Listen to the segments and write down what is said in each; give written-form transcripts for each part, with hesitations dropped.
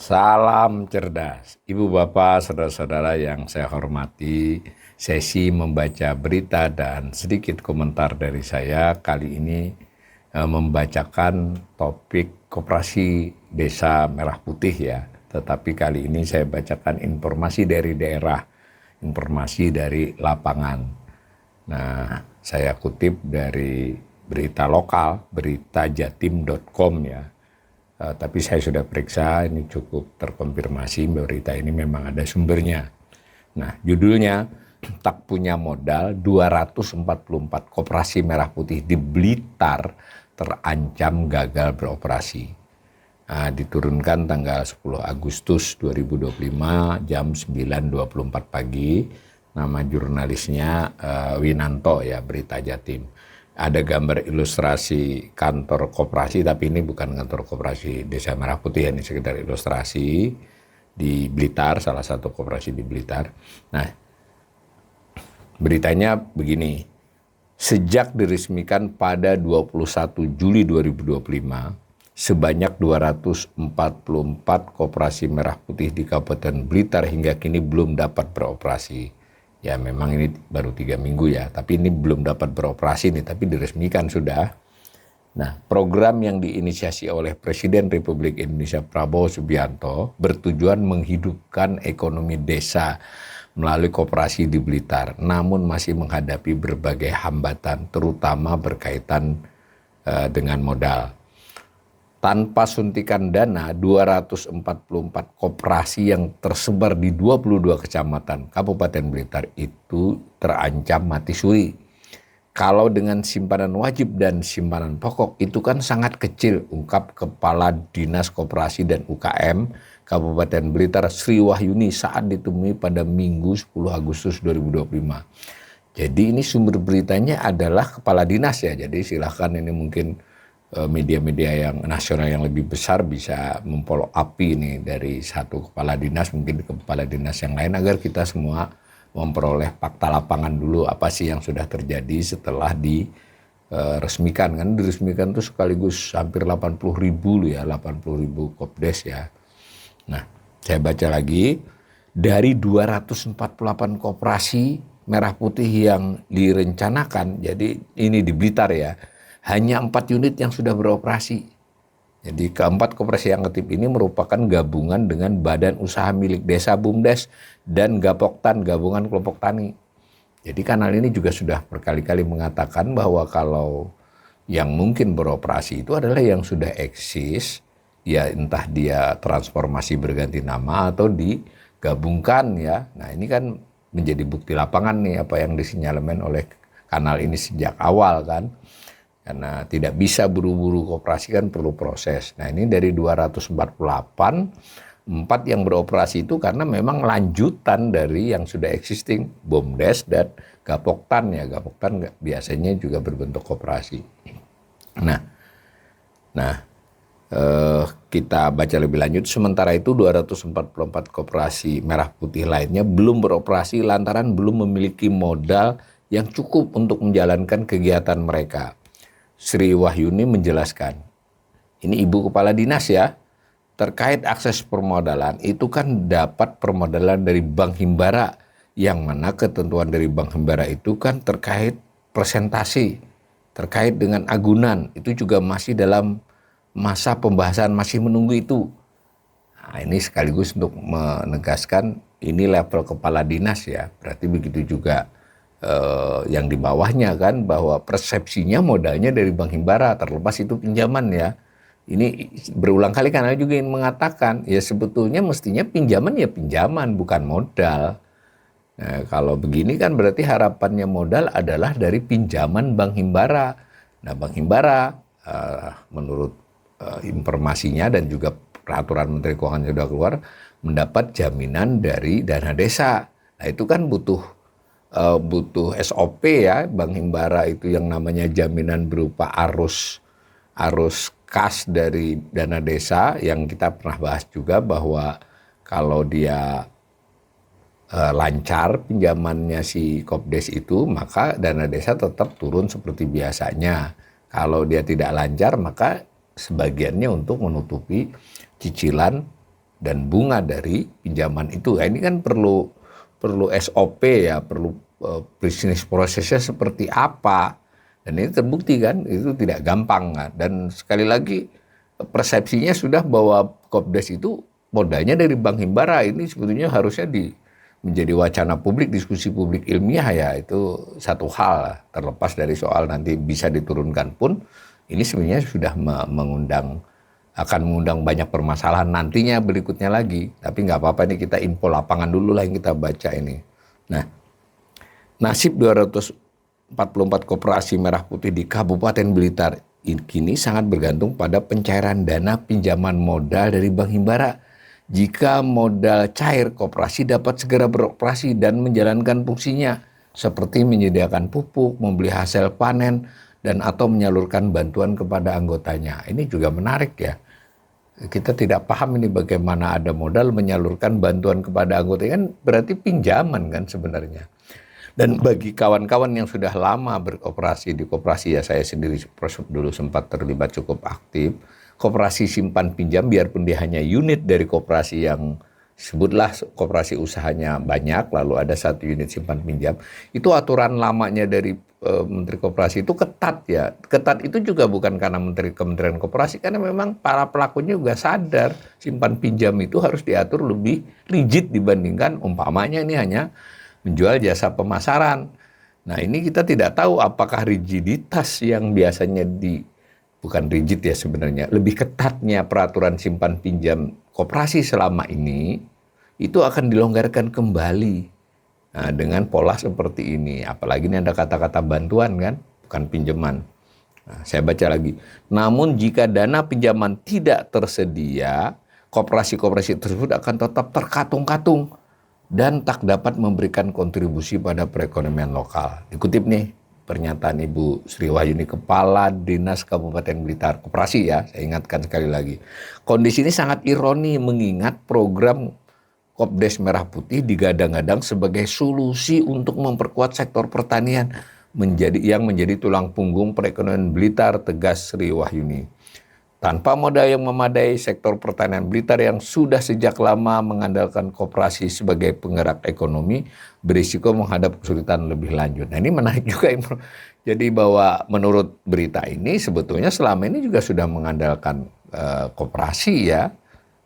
Salam cerdas, Ibu Bapak, saudara-saudara yang saya hormati. Sesi membaca berita dan sedikit komentar dari saya kali ini membacakan topik Koperasi Desa Merah Putih ya. Tetapi kali ini saya bacakan informasi dari daerah, informasi dari lapangan. Nah, saya kutip dari berita lokal, beritajatim.com ya. Tapi saya sudah periksa, ini cukup terkonfirmasi berita ini memang ada sumbernya. Nah, judulnya tak punya modal 244 koperasi merah putih di Blitar terancam gagal beroperasi. Nah, diturunkan tanggal 10 Agustus 2025 jam 9.24 pagi. Nama jurnalisnya Winanto ya, Berita Jatim. Ada gambar ilustrasi kantor koperasi, tapi ini bukan kantor koperasi Desa Merah Putih, ini sekedar ilustrasi di Blitar, salah satu koperasi di Blitar. Nah, beritanya begini, sejak diresmikan pada 21 Juli 2025, sebanyak 244 koperasi merah putih di Kabupaten Blitar hingga kini belum dapat beroperasi. Ya memang ini baru 3 minggu ya, tapi ini belum dapat beroperasi nih, tapi diresmikan sudah. Nah, program yang diinisiasi oleh Presiden Republik Indonesia Prabowo Subianto bertujuan menghidupkan ekonomi desa melalui koperasi di Blitar, namun masih menghadapi berbagai hambatan, terutama berkaitan dengan modal. Tanpa suntikan dana, 244 koperasi yang tersebar di 22 kecamatan Kabupaten Blitar itu terancam mati suri. Kalau dengan simpanan wajib dan simpanan pokok itu kan sangat kecil, ungkap Kepala Dinas Koperasi dan UKM Kabupaten Blitar Sri Wahyuni saat ditemui pada Minggu 10 Agustus 2025. Jadi ini sumber beritanya adalah Kepala Dinas ya, jadi silahkan ini mungkin media-media yang nasional yang lebih besar bisa memfollow up ini dari satu kepala dinas mungkin ke kepala dinas yang lain agar kita semua memperoleh fakta lapangan dulu apa sih yang sudah terjadi setelah diresmikan. Kan diresmikan itu sekaligus hampir 80.000 ya, 80.000 kopdes ya. Nah, saya baca lagi dari 248 koperasi merah putih yang direncanakan, jadi ini di Blitar ya, hanya 4 unit yang sudah beroperasi. Jadi keempat koperasi yang aktif ini merupakan gabungan dengan Badan Usaha Milik Desa BUMDes dan Gapoktan, Gabungan Kelompok Tani. Jadi kanal ini juga sudah berkali-kali mengatakan bahwa kalau yang mungkin beroperasi itu adalah yang sudah eksis, ya entah dia transformasi berganti nama atau digabungkan ya. Nah ini kan menjadi bukti lapangan nih apa yang disinyalemen oleh kanal ini sejak awal kan. Karena tidak bisa buru-buru koperasi kan perlu proses. Nah ini dari 248, 4 yang beroperasi itu karena memang lanjutan dari yang sudah existing BUMDes dan Gapoktan ya. Gapoktan biasanya juga berbentuk koperasi. Nah kita baca lebih lanjut. Sementara itu 244 koperasi merah putih lainnya belum beroperasi lantaran belum memiliki modal yang cukup untuk menjalankan kegiatan mereka. Sri Wahyuni menjelaskan, ini Ibu Kepala Dinas ya, terkait akses permodalan itu kan dapat permodalan dari Bank Himbara, yang mana ketentuan dari Bank Himbara itu kan terkait presentasi, terkait dengan agunan, itu juga masih dalam masa pembahasan, masih menunggu itu. Nah, ini sekaligus untuk menegaskan ini level Kepala Dinas ya, berarti begitu juga yang di bawahnya kan, bahwa persepsinya modalnya dari Bank Himbara, terlepas itu pinjaman ya. Ini berulang kali karena juga ingin mengatakan ya sebetulnya mestinya pinjaman ya pinjaman bukan modal. Nah, kalau begini kan berarti harapannya modal adalah dari pinjaman Bank Himbara. Nah Bank Himbara menurut informasinya dan juga peraturan Menteri Keuangan yang sudah keluar mendapat jaminan dari dana desa. Nah itu kan butuh SOP ya, Bank Himbara itu yang namanya jaminan berupa arus kas dari dana desa yang kita pernah bahas juga bahwa kalau dia lancar pinjamannya si Kopdes itu maka dana desa tetap turun seperti biasanya. Kalau dia tidak lancar maka sebagiannya untuk menutupi cicilan dan bunga dari pinjaman itu. Ini kan perlu SOP ya, perlu bisnis prosesnya seperti apa. Dan ini terbukti kan, itu tidak gampang kan. Dan sekali lagi persepsinya sudah bahwa Kopdes itu modalnya dari Bank Himbara. Ini sebetulnya harusnya menjadi wacana publik, diskusi publik ilmiah ya, itu satu hal. Terlepas dari soal nanti bisa diturunkan pun, ini sebenarnya sudah akan mengundang banyak permasalahan nantinya berikutnya lagi. Tapi nggak apa-apa, ini kita info lapangan dulu lah yang kita baca ini. Nah, nasib 244 koperasi merah putih di Kabupaten Blitar kini sangat bergantung pada pencairan dana pinjaman modal dari Bank Himbara. Jika modal cair, koperasi dapat segera beroperasi dan menjalankan fungsinya, seperti menyediakan pupuk, membeli hasil panen, dan atau menyalurkan bantuan kepada anggotanya. Ini juga menarik ya. Kita tidak paham ini bagaimana ada modal menyalurkan bantuan kepada anggota, kan berarti pinjaman kan sebenarnya. Dan bagi kawan-kawan yang sudah lama beroperasi di koperasi, ya saya sendiri dulu sempat terlibat cukup aktif, koperasi simpan pinjam biarpun dia hanya unit dari koperasi yang sebutlah koperasi usahanya banyak, lalu ada satu unit simpan pinjam, itu aturan lamanya dari Menteri Koperasi itu ketat ya. Ketat itu juga bukan karena Kementerian Koperasi, karena memang para pelakunya juga sadar simpan pinjam itu harus diatur lebih rigid dibandingkan umpamanya ini hanya menjual jasa pemasaran. Nah ini kita tidak tahu apakah rigiditas yang biasanya bukan rigid ya sebenarnya, lebih ketatnya peraturan simpan pinjam koperasi selama ini itu akan dilonggarkan kembali. Nah, dengan pola seperti ini, apalagi ini ada kata-kata bantuan kan, bukan pinjaman. Nah, saya baca lagi. Namun jika dana pinjaman tidak tersedia, koperasi-koperasi tersebut akan tetap terkatung-katung dan tak dapat memberikan kontribusi pada perekonomian lokal. Dikutip nih pernyataan Ibu Sri Wahyuni, Kepala Dinas Kabupaten Blitar Koperasi ya, saya ingatkan sekali lagi. Kondisi ini sangat ironi mengingat program Kopdes Merah Putih digadang-gadang sebagai solusi untuk memperkuat sektor pertanian yang menjadi tulang punggung perekonomian Blitar, tegas Sri Wahyuni. Tanpa modal yang memadai, sektor pertanian Blitar yang sudah sejak lama mengandalkan koperasi sebagai penggerak ekonomi berisiko menghadap kesulitan lebih lanjut. Nah ini menarik juga. Jadi bahwa menurut berita ini sebetulnya selama ini juga sudah mengandalkan koperasi ya.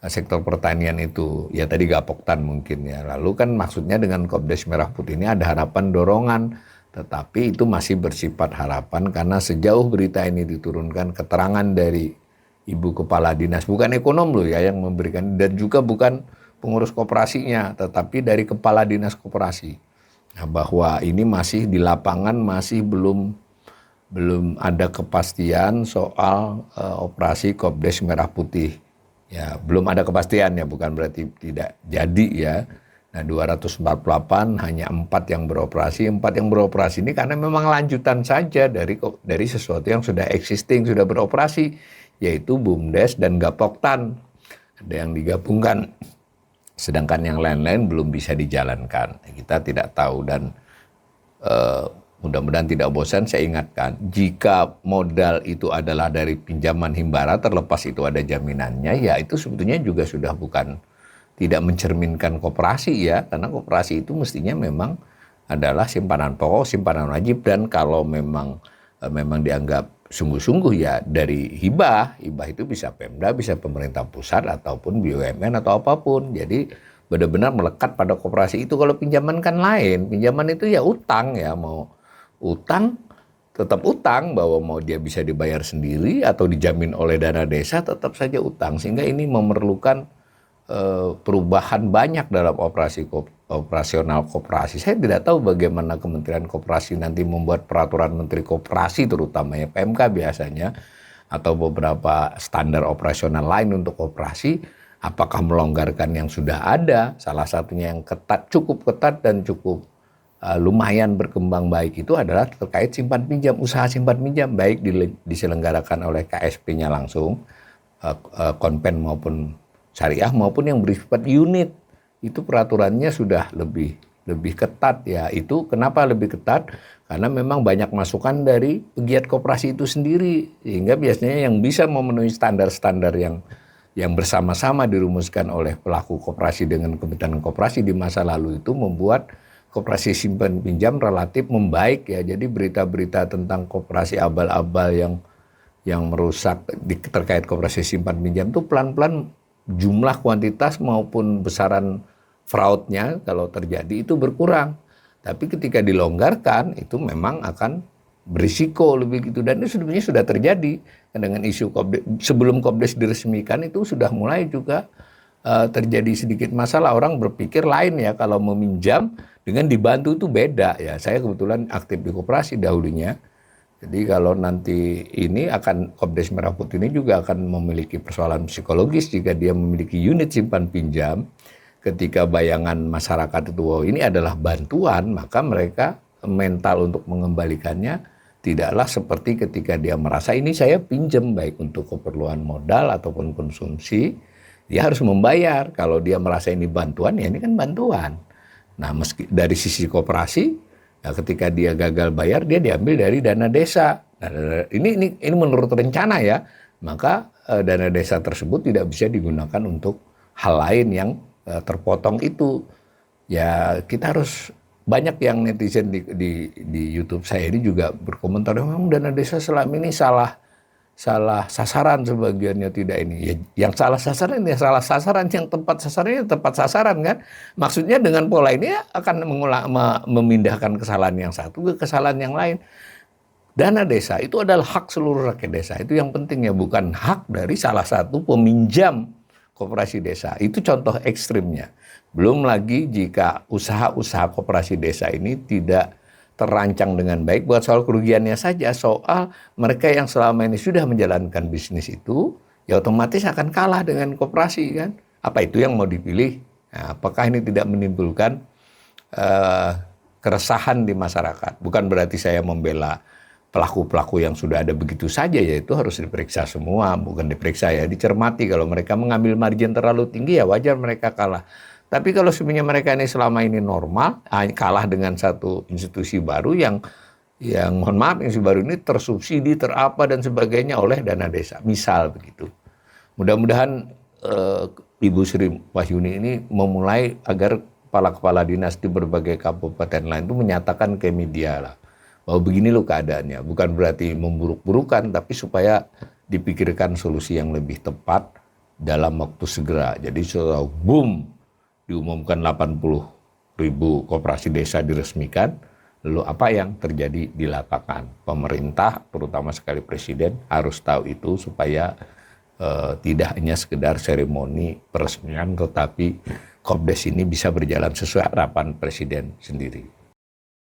Sektor pertanian itu, ya tadi Gapoktan mungkin ya. Lalu kan maksudnya dengan Kopdes Merah Putih ini ada harapan dorongan, tetapi itu masih bersifat harapan karena sejauh berita ini diturunkan keterangan dari Ibu Kepala Dinas, bukan ekonom loh ya yang memberikan, dan juga bukan pengurus koperasinya, tetapi dari Kepala Dinas Koperasi. Nah, bahwa ini masih di lapangan masih belum ada kepastian soal operasi Kopdes Merah Putih. Ya, belum ada kepastian ya, bukan berarti tidak jadi ya. Nah, 248 hanya 4 yang beroperasi. 4 yang beroperasi ini karena memang lanjutan saja dari sesuatu yang sudah existing, sudah beroperasi, yaitu BUMDes dan Gapoktan. Ada yang digabungkan. Sedangkan yang lain-lain belum bisa dijalankan. Kita tidak tahu dan mudah-mudahan tidak bosan saya ingatkan, jika modal itu adalah dari pinjaman Himbara, terlepas itu ada jaminannya, ya itu sebetulnya juga sudah bukan tidak mencerminkan koperasi ya, karena koperasi itu mestinya memang adalah simpanan pokok, simpanan wajib, dan kalau memang dianggap sungguh-sungguh ya dari hibah itu bisa Pemda, bisa pemerintah pusat ataupun BUMN atau apapun. Jadi benar-benar melekat pada koperasi itu. Kalau pinjaman kan lain, pinjaman itu ya utang ya, mau utang tetap utang, bahwa mau dia bisa dibayar sendiri atau dijamin oleh dana desa tetap saja utang, sehingga ini memerlukan perubahan banyak dalam operasional koperasi. Saya tidak tahu bagaimana Kementerian Koperasi nanti membuat peraturan Menteri Koperasi terutamanya PMK biasanya, atau beberapa standar operasional lain untuk koperasi, apakah melonggarkan yang sudah ada. Salah satunya yang ketat, cukup ketat dan cukup lumayan berkembang baik itu adalah terkait simpan pinjam, usaha simpan pinjam, baik diselenggarakan oleh KSP-nya langsung, konven maupun syariah, maupun yang bersifat unit. Itu peraturannya sudah lebih ketat ya. Itu kenapa lebih ketat? Karena memang banyak masukan dari pegiat koperasi itu sendiri, sehingga biasanya yang bisa memenuhi standar-standar yang yang bersama-sama dirumuskan oleh pelaku koperasi dengan Kementerian Koperasi di masa lalu itu membuat koperasi simpan pinjam relatif membaik ya. Jadi berita-berita tentang koperasi abal-abal yang merusak terkait koperasi simpan pinjam itu pelan-pelan jumlah kuantitas maupun besaran fraudnya kalau terjadi itu berkurang. Tapi ketika dilonggarkan itu memang akan berisiko lebih gitu, dan itu sebenarnya sudah terjadi dengan isu sebelum Kopdes diresmikan itu sudah mulai juga terjadi sedikit masalah. Orang berpikir lain ya, kalau meminjam dengan dibantu itu beda ya. Saya kebetulan aktif di koperasi dahulunya, jadi kalau nanti ini akan Kopdes Merah Putih ini juga akan memiliki persoalan psikologis jika dia memiliki unit simpan pinjam. Ketika bayangan masyarakat itu wow, ini adalah bantuan, maka mereka mental untuk mengembalikannya tidaklah seperti ketika dia merasa ini saya pinjam baik untuk keperluan modal ataupun konsumsi, dia harus membayar. Kalau dia merasa ini bantuan, ya ini kan bantuan. Nah, meski dari sisi koperasi, ya ketika dia gagal bayar, dia diambil dari dana desa. Nah, ini menurut rencana ya, maka dana desa tersebut tidak bisa digunakan untuk hal lain yang terpotong itu. Ya kita harus, banyak yang netizen di YouTube saya ini juga berkomentar, memang dana desa selama ini salah sasaran, sebagiannya tidak ini. Ya, yang salah sasaran ya salah sasaran, yang tepat sasarannya tepat sasaran kan. Maksudnya dengan pola ini akan memindahkan kesalahan yang satu ke kesalahan yang lain. Dana desa itu adalah hak seluruh rakyat desa. Itu yang penting ya, bukan hak dari salah satu peminjam koperasi desa. Itu contoh ekstrimnya. Belum lagi jika usaha-usaha koperasi desa ini tidak terancang dengan baik, buat soal kerugiannya saja, soal mereka yang selama ini sudah menjalankan bisnis itu, ya otomatis akan kalah dengan koperasi kan. Apa itu yang mau dipilih? Nah, apakah ini tidak menimbulkan keresahan di masyarakat? Bukan berarti saya membela pelaku-pelaku yang sudah ada begitu saja, yaitu harus diperiksa semua, bukan diperiksa ya, dicermati. Kalau mereka mengambil margin terlalu tinggi ya wajar mereka kalah. Tapi kalau sebenarnya mereka ini selama ini normal, kalah dengan satu institusi baru yang mohon maaf, institusi baru ini tersubsidi, terapa dan sebagainya oleh dana desa, misal begitu. Mudah-mudahan Ibu Sri Wahyuni ini memulai agar kepala-kepala dinas di berbagai kabupaten lain itu menyatakan ke media lah, bahwa begini loh keadaannya. Bukan berarti memburuk-burukan, tapi supaya dipikirkan solusi yang lebih tepat dalam waktu segera. Jadi setelah boom, diumumkan 80.000 koperasi desa diresmikan, lalu apa yang terjadi di lapangan? Pemerintah, terutama sekali Presiden, harus tahu itu supaya tidak hanya sekedar seremoni peresmian, tetapi Kopdes ini bisa berjalan sesuai harapan Presiden sendiri.